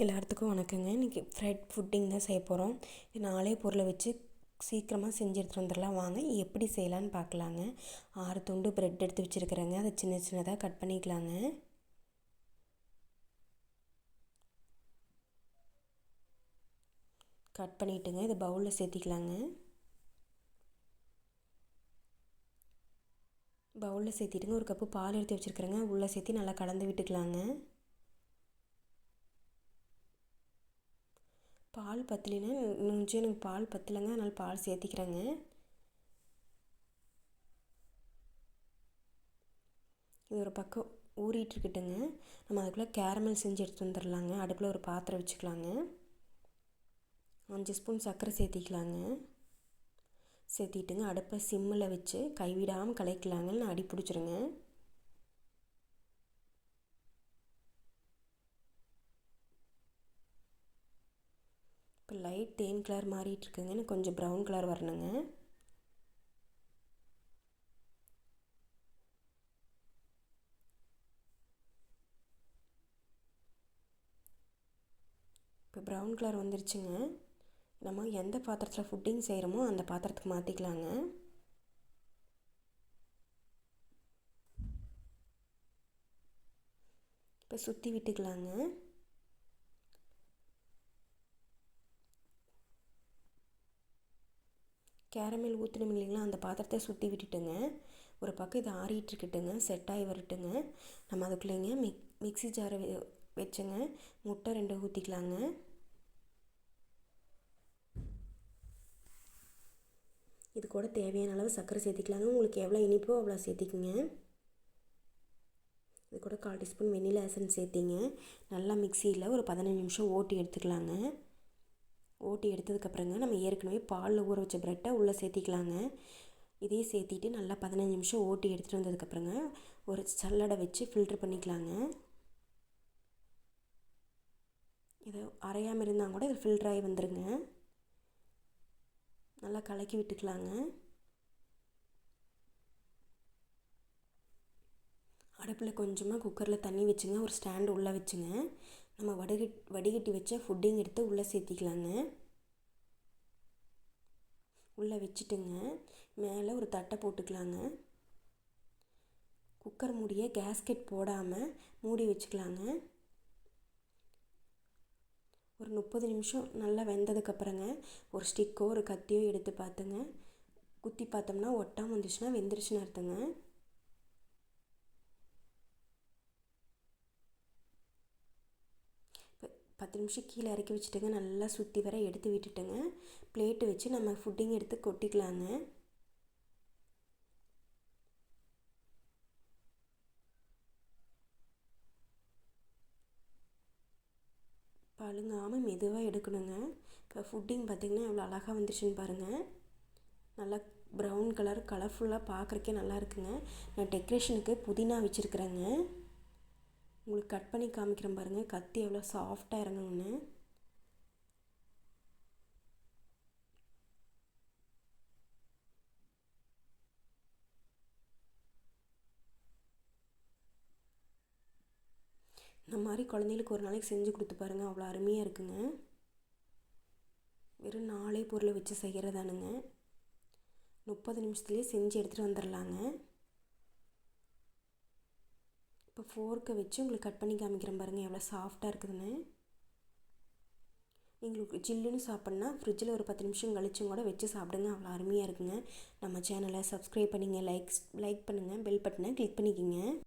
எல்லாத்துக்கும் வணக்கங்க. இன்றைக்கி ஃப்ரெட் ஃபுட்டிங் தான் செய்ய போகிறோம். இது 4 பொருளை வச்சு சீக்கிரமாக செஞ்சு எடுத்துகிட்டு வந்துடலாம். வாங்க எப்படி செய்யலான்னு பார்க்கலாங்க. 6 துண்டு ப்ரெட் எடுத்து வச்சுருக்கிறேங்க. அதை சின்ன சின்னதாக கட் பண்ணிக்கலாங்க. கட் பண்ணிவிட்டுங்க இதை பவுலில் சேர்த்திக்கலாங்க. பவுலில் சேர்த்திட்டுங்க ஒரு கப்பு பால் எடுத்து வச்சுருக்கிறேங்க. உள்ளே சேர்த்தி நல்லா கலந்து விட்டுக்கலாங்க. பால் பத்தலைன்னா கொஞ்சம் எனக்கு பால் பத்தலைங்க, அதனால் பால் சேர்த்திக்கிறேங்க. இது ஒரு பக்கம் ஊறிட்டுருக்கட்டுங்க. நம்ம அதுக்குள்ளே கேரமல் செஞ்சு எடுத்து வந்துடலாங்க. அடுப்பில் ஒரு பாத்திரம் வச்சுக்கலாங்க. 5 ஸ்பூன் சர்க்கரை சேர்த்திக்கலாங்க. சேர்த்திட்டுங்க அடுப்பை சிம்மில் வச்சு கைவிடாமல் கலக்கலாங்க, இல்லைன்னா அடி பிடிச்சிருங்க. இப்போ லைட் தேன் கலர் மாறிட்டுருக்குங்க. எனக்கு கொஞ்சம் ப்ரௌன் கலர் வரணுங்க. இப்போ ப்ரௌன் கலர் வந்துருச்சுங்க. நம்ம எந்த பாத்திரத்தில் ஃபுட்டிங் செய்கிறோமோ அந்த பாத்திரத்துக்கு மாற்றிக்கலாங்க. இப்போ சுற்றி விட்டுக்கலாங்க. கேரமல் ஊற்றணும் இல்லைங்களா, அந்த பாத்திரத்தை சுற்றி விட்டுட்டுங்க ஒரு பக்கம் இது ஆறிட்டுருக்கட்டுங்க, செட் ஆகி வரட்டுங்க. நம்ம அதுக்குள்ளேங்க மிக்ஸி ஜாரை வச்சுங்க முட்டை 2 ஊற்றிக்கலாங்க. இது கூட தேவையான அளவு சர்க்கரை சேர்த்திக்கலாங்க. உங்களுக்கு எவ்வளோ இனிப்போ அவ்வளோ சேர்த்திக்குங்க. இது கூட 1/4 டீஸ்பூன் வெண்ணிலா எசன்ஸ் சேர்த்திங்க நல்லா மிக்சியில் ஒரு 15 நிமிஷம் ஓட்டி எடுத்துக்கலாங்க. ஓட்டி எடுத்ததுக்கப்புறங்க நம்ம ஏற்கனவே பாலில் ஊற வச்ச ப்ரெட்டை உள்ளே சேர்த்திக்கலாங்க. இதே சேர்த்திட்டு நல்லா 15 நிமிஷம் ஓட்டி எடுத்துகிட்டு வந்ததுக்கப்புறங்க ஒரு சல்லடை வச்சு ஃபில்ட்ரு பண்ணிக்கலாங்க. இதை அரையாமல் இருந்தால் கூட இது ஃபில்ட்ராகி வந்துடுங்க. நல்லா கலக்கி விட்டுக்கலாங்க. அடுப்பில் கொஞ்சமாக குக்கரில் தண்ணி வச்சுங்க, ஒரு ஸ்டாண்டு உள்ளே வச்சுங்க நம்ம வடிகட்டி வச்ச ஃபுட்டிங் எடுத்து உள்ளே சேர்த்திக்கலாங்க. உள்ளே வச்சுட்டுங்க மேலே ஒரு தட்டை போட்டுக்கலாங்க. குக்கர் மூடியை கேஸ்கெட் போடாமல் மூடி வச்சுக்கலாங்க. ஒரு 30 நிமிஷம் நல்லா வெந்ததுக்கப்புறங்க ஒரு ஸ்டிக்கோ ஒரு கத்தியோ எடுத்து பார்த்துங்க குத்தி பார்த்தோம்னா ஒட்டாமல் வந்துச்சுன்னா வெந்துருச்சுன்னு அர்த்தங்க. இப்போ 10 நிமிஷம் கீழே இறக்கி வச்சுட்டுங்க நல்லா சுற்றி வர எடுத்து விட்டுட்டுங்க பிளேட்டு வச்சு நம்ம ஃபுட்டிங் எடுத்து கொட்டிக்கலாங்க. பழுங்காமல் மெதுவாக எடுக்கணுங்க. இப்போ ஃபுட்டிங் பார்த்திங்கன்னா எவ்வளோ அழகாக வந்துருச்சுன்னு பாருங்கள். நல்லா ப்ரௌன் கலர் கலர்ஃபுல்லாக பார்க்குறக்கே நல்லா இருக்குங்க. நான் டெக்கரேஷனுக்கு புதினா வச்சுருக்குறேங்க. உங்களுக்கு கட் பண்ணி காமிக்கிறேன் பாருங்கள், கத்தி எவ்வளோ சாஃப்டாக இறங்குங்கன்னு. இந்த மாதிரி குழந்தைகளுக்கு ஒரு நாளைக்கு செஞ்சு கொடுத்து பாருங்கள், அவ்வளோ அருமையாக இருக்குங்க. வெறும் 4 பொருளை வச்சு செய்கிறதானுங்க. 30 நிமிஷத்துலேயே செஞ்சு எடுத்துகிட்டு வந்துடலாங்க. இப்போ ஃபோர்க்கை வச்சு உங்களுக்கு கட் பண்ணி காமிக்கிறேன் பாருங்கள், எவ்வளோ சாஃப்டாக இருக்குதுன்னு. எங்களுக்கு ஜில்லுன்னு சாப்பிட்னா ஃப்ரிட்ஜில் ஒரு 10 நிமிஷம் கழிச்சும் கூட வச்சு சாப்பிடுங்க, அவ்வளோ அருமையாக இருக்குங்க. நம்ம சேனலை சப்ஸ்கிரைப் பண்ணிங்க, லைக் பண்ணுங்கள், பெல் பட்டனை கிளிக் பண்ணிக்கிங்க.